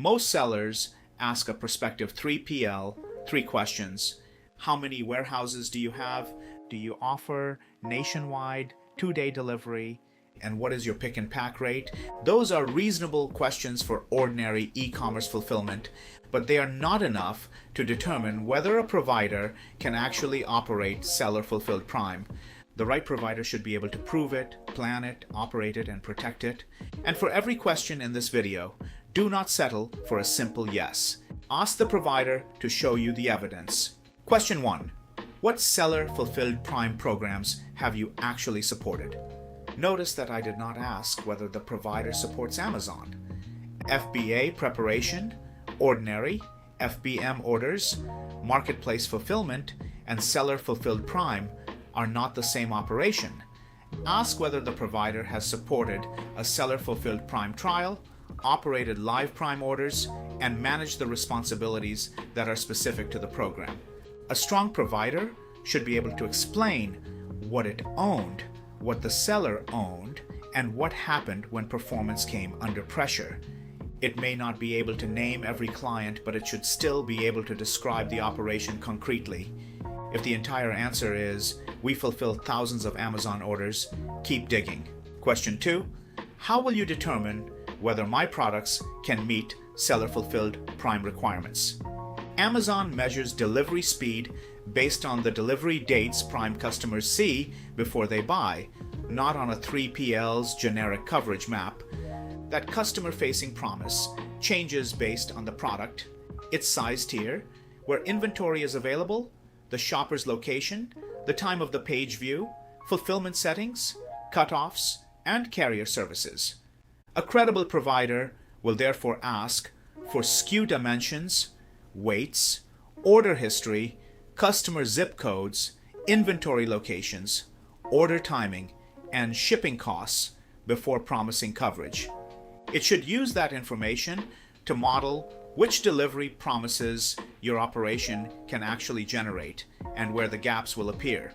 Most sellers ask a prospective 3PL 3 questions. How many warehouses do you have? Do you offer nationwide 2-day delivery? And what is your pick and pack rate? Those are reasonable questions for ordinary e-commerce fulfillment, but they are not enough to determine whether a provider can actually operate seller-fulfilled prime. The right provider should be able to prove it, plan it, operate it, and protect it. And for every question in this video, do not settle for a simple yes. Ask the provider to show you the evidence. Question 1. What seller-fulfilled prime programs have you actually supported? Notice that I did not ask whether the provider supports Amazon. FBA preparation, ordinary, FBM orders, marketplace fulfillment, and seller-fulfilled prime are not the same operation. Ask whether the provider has supported a seller-fulfilled prime trial, operated live prime orders, and managed the responsibilities that are specific to the program. A strong provider should be able to explain what it owned, what the seller owned, and what happened when performance came under pressure. It may not be able to name every client, but it should still be able to describe the operation concretely. If the entire answer is, we fulfill thousands of Amazon orders, keep digging. Question 2. How will you determine whether my products can meet seller-fulfilled prime requirements? Amazon measures delivery speed based on the delivery dates prime customers see before they buy, not on a 3PL's generic coverage map. That customer-facing promise changes based on the product, its size tier, where inventory is available, the shopper's location, the time of the page view, fulfillment settings, cutoffs, and carrier services. A credible provider will therefore ask for SKU dimensions, weights, order history, customer zip codes, inventory locations, order timing, and shipping costs before promising coverage. It should use that information to model which delivery promises your operation can actually generate and where the gaps will appear.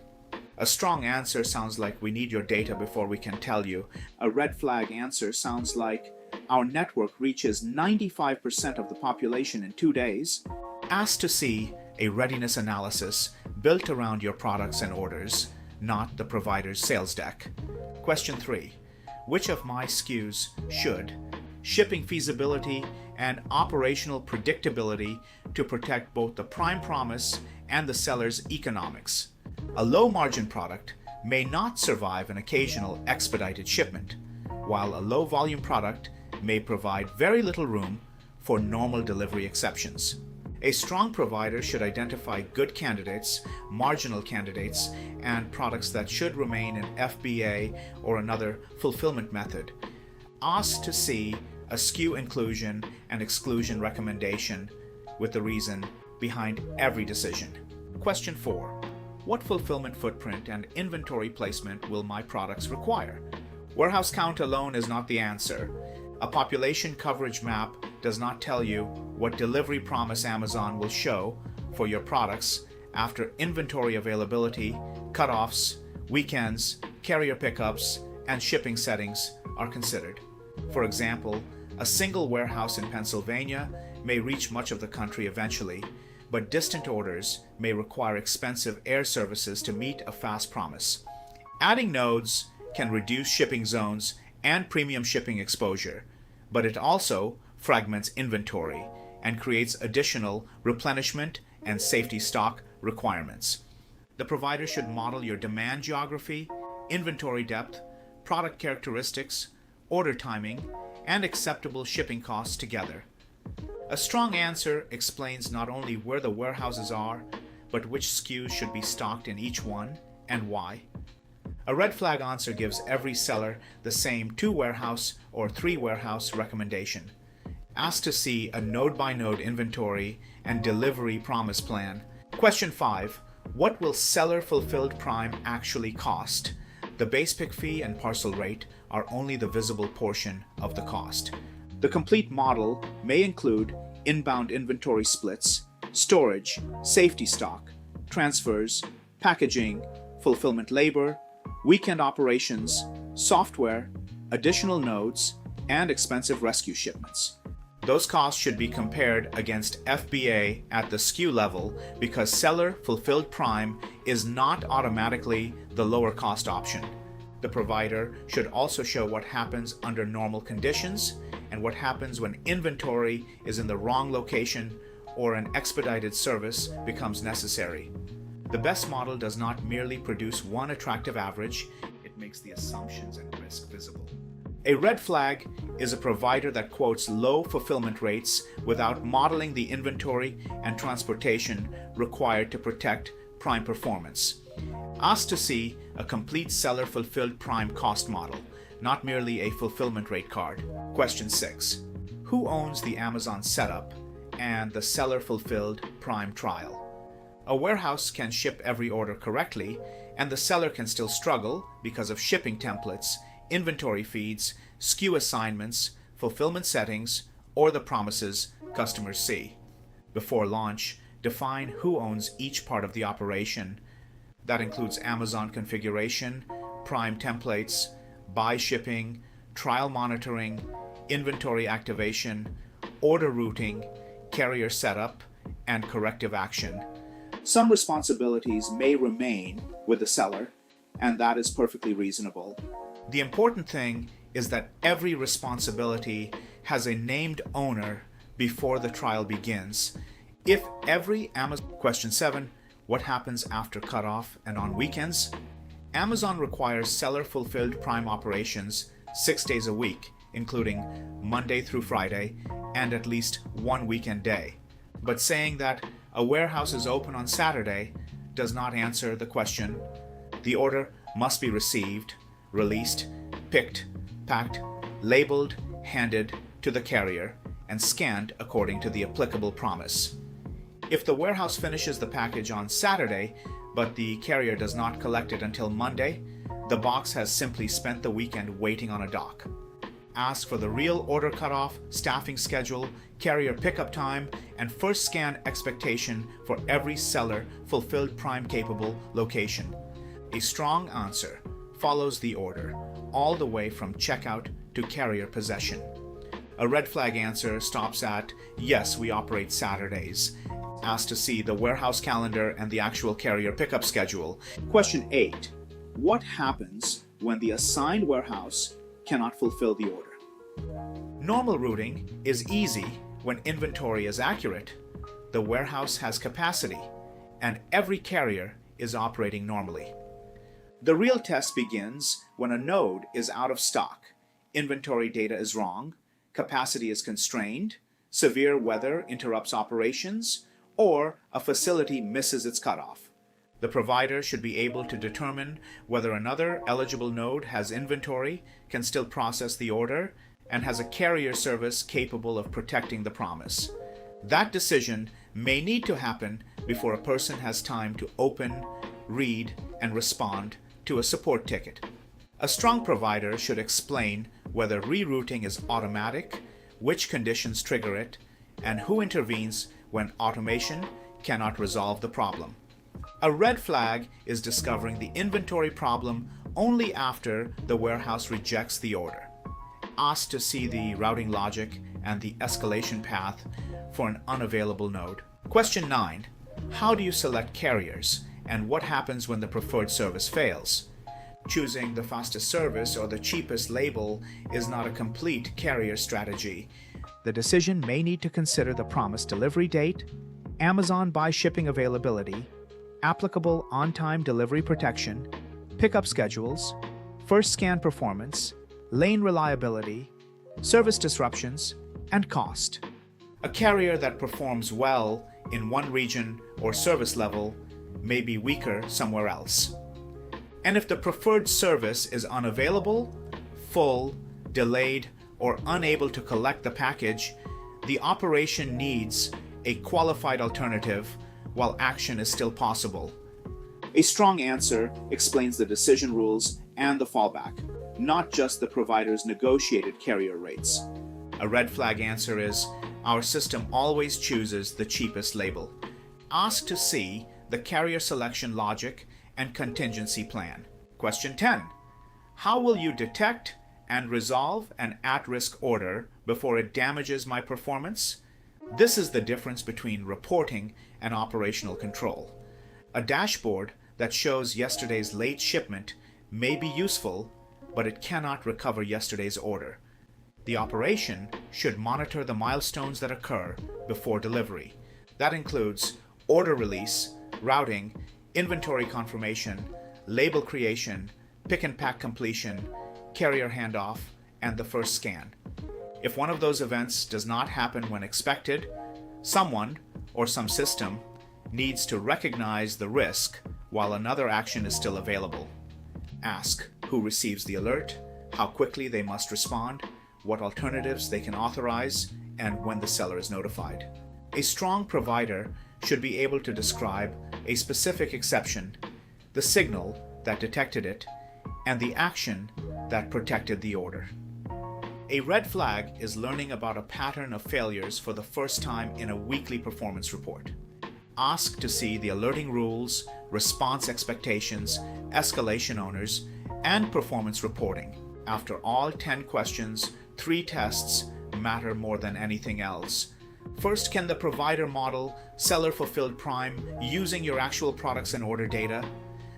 A strong answer sounds like we need your data before we can tell you. A red flag answer sounds like our network reaches 95% of the population in 2 days. Ask to see a readiness analysis built around your products and orders, not the provider's sales deck. Question 3. Which of my SKUs should? Shipping feasibility and operational predictability to protect both the prime promise and the seller's economics. A low-margin product may not survive an occasional expedited shipment, while a low-volume product may provide very little room for normal delivery exceptions. A strong provider should identify good candidates, marginal candidates, and products that should remain in FBA or another fulfillment method. Ask to see a SKU inclusion and exclusion recommendation with the reason behind every decision. Question 4. What fulfillment footprint and inventory placement will my products require? Warehouse count alone is not the answer. A population coverage map does not tell you what delivery promise Amazon will show for your products after inventory availability, cutoffs, weekends, carrier pickups, and shipping settings are considered. For example, a single warehouse in Pennsylvania may reach much of the country eventually, but distant orders may require expensive air services to meet a fast promise. Adding nodes can reduce shipping zones and premium shipping exposure, but it also fragments inventory and creates additional replenishment and safety stock requirements. The provider should model your demand geography, inventory depth, product characteristics, order timing, and acceptable shipping costs together. A strong answer explains not only where the warehouses are, but which SKUs should be stocked in each one and why. A red flag answer gives every seller the same 2-warehouse or 3-warehouse recommendation. Ask to see a node-by-node inventory and delivery promise plan. Question 5. What will seller-fulfilled prime actually cost? The base pick fee and parcel rate are only the visible portion of the cost. The complete model may include inbound inventory splits, storage, safety stock, transfers, packaging, fulfillment labor, weekend operations, software, additional nodes, and expensive rescue shipments. Those costs should be compared against FBA at the SKU level because seller fulfilled prime is not automatically the lower cost option. The provider should also show what happens under normal conditions and what happens when inventory is in the wrong location or an expedited service becomes necessary. The best model does not merely produce one attractive average, it makes the assumptions and risk visible. A red flag is a provider that quotes low fulfillment rates without modeling the inventory and transportation required to protect prime performance. Ask to see a complete seller fulfilled prime cost model, not merely a fulfillment rate card. Question 6. Who owns the Amazon setup and the seller fulfilled prime trial? A warehouse can ship every order correctly, and the seller can still struggle because of shipping templates, inventory feeds, SKU assignments, fulfillment settings, or the promises customers see. Before launch, define who owns each part of the operation. That includes Amazon configuration, prime templates, buy shipping, trial monitoring, inventory activation, order routing, carrier setup, and corrective action. Some responsibilities may remain with the seller, and that is perfectly reasonable. The important thing is that every responsibility has a named owner before the trial begins. If every Amazon... Question 7. What happens after cutoff and on weekends? Amazon requires seller-fulfilled prime operations 6 days a week, including Monday through Friday and at least one weekend day. But saying that a warehouse is open on Saturday does not answer the question. The order must be received, released, picked, packed, labeled, handed to the carrier, and scanned according to the applicable promise. If the warehouse finishes the package on Saturday, but the carrier does not collect it until Monday, the box has simply spent the weekend waiting on a dock. Ask for the real order cutoff, staffing schedule, carrier pickup time, and first scan expectation for every seller fulfilled prime capable location. A strong answer follows the order, all the way from checkout to carrier possession. A red flag answer stops at, yes, we operate Saturdays. Ask to see the warehouse calendar and the actual carrier pickup schedule. Question 8. What happens when the assigned warehouse cannot fulfill the order? Normal routing is easy when inventory is accurate, the warehouse has capacity, and every carrier is operating normally. The real test begins when a node is out of stock, inventory data is wrong, capacity is constrained, severe weather interrupts operations, or a facility misses its cutoff. The provider should be able to determine whether another eligible node has inventory, can still process the order, and has a carrier service capable of protecting the promise. That decision may need to happen before a person has time to open, read, and respond to a support ticket. A strong provider should explain whether rerouting is automatic, which conditions trigger it, and who intervenes when automation cannot resolve the problem. A red flag is discovering the inventory problem only after the warehouse rejects the order. Ask to see the routing logic and the escalation path for an unavailable node. Question 9. How do you select carriers, and what happens when the preferred service fails? Choosing the fastest service or the cheapest label is not a complete carrier strategy. The decision may need to consider the promised delivery date, Amazon buy shipping availability, applicable on-time delivery protection, pickup schedules, first scan performance, lane reliability, service disruptions, and cost. A carrier that performs well in one region or service level may be weaker somewhere else. And if the preferred service is unavailable, full, delayed, or unable to collect the package, the operation needs a qualified alternative while action is still possible. A strong answer explains the decision rules and the fallback, not just the provider's negotiated carrier rates. A red flag answer is, our system always chooses the cheapest label. Ask to see the carrier selection logic and contingency plan. Question 10. How will you detect and resolve an at-risk order before it damages my performance? This is the difference between reporting and operational control. A dashboard that shows yesterday's late shipment may be useful, but it cannot recover yesterday's order. The operation should monitor the milestones that occur before delivery. That includes order release, routing, inventory confirmation, label creation, pick and pack completion, carrier handoff, and the first scan. If one of those events does not happen when expected, someone or some system needs to recognize the risk while another action is still available. Ask who receives the alert, how quickly they must respond, what alternatives they can authorize, and when the seller is notified. A strong provider should be able to describe a specific exception, the signal that detected it, and the action that protected the order. A red flag is learning about a pattern of failures for the first time in a weekly performance report. Ask to see the alerting rules, response expectations, escalation owners, and performance reporting. After all 10 questions, 3 tests matter more than anything else. First, can the provider model seller-fulfilled prime using your actual products and order data?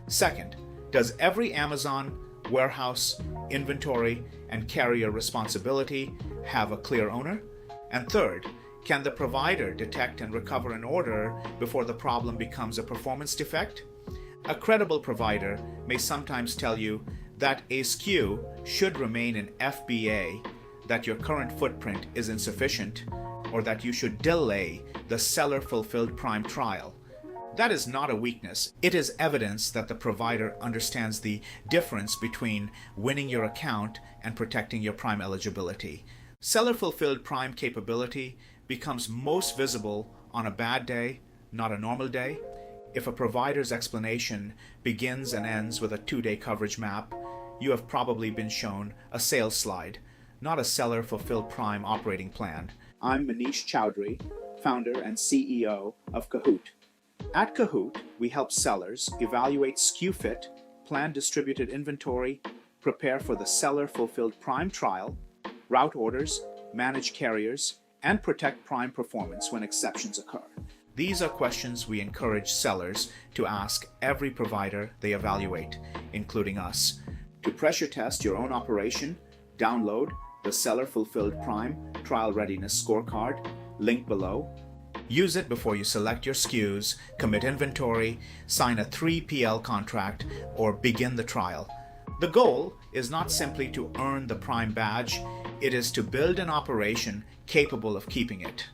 Second, does every Amazon warehouse, inventory, and carrier responsibility have a clear owner? And third, can the provider detect and recover an order before the problem becomes a performance defect? A credible provider may sometimes tell you that a SKU should remain in FBA, that your current footprint is insufficient, or that you should delay the seller-fulfilled prime trial. That is not a weakness. It is evidence that the provider understands the difference between winning your account and protecting your prime eligibility. Seller-fulfilled prime capability becomes most visible on a bad day, not a normal day. If a provider's explanation begins and ends with a 2-day coverage map, you have probably been shown a sales slide, not a seller-fulfilled prime operating plan. I'm Manish Chowdhury, founder and CEO of Kahoot! At Kahoot!, we help sellers evaluate SKU fit, plan distributed inventory, prepare for the seller-fulfilled prime trial, route orders, manage carriers, and protect prime performance when exceptions occur. These are questions we encourage sellers to ask every provider they evaluate, including us. To pressure test your own operation, download the Seller-Fulfilled Prime Trial Readiness Scorecard, link below. Use it before you select your SKUs, commit inventory, sign a 3PL contract, or begin the trial. The goal is not simply to earn the Prime badge, it is to build an operation capable of keeping it.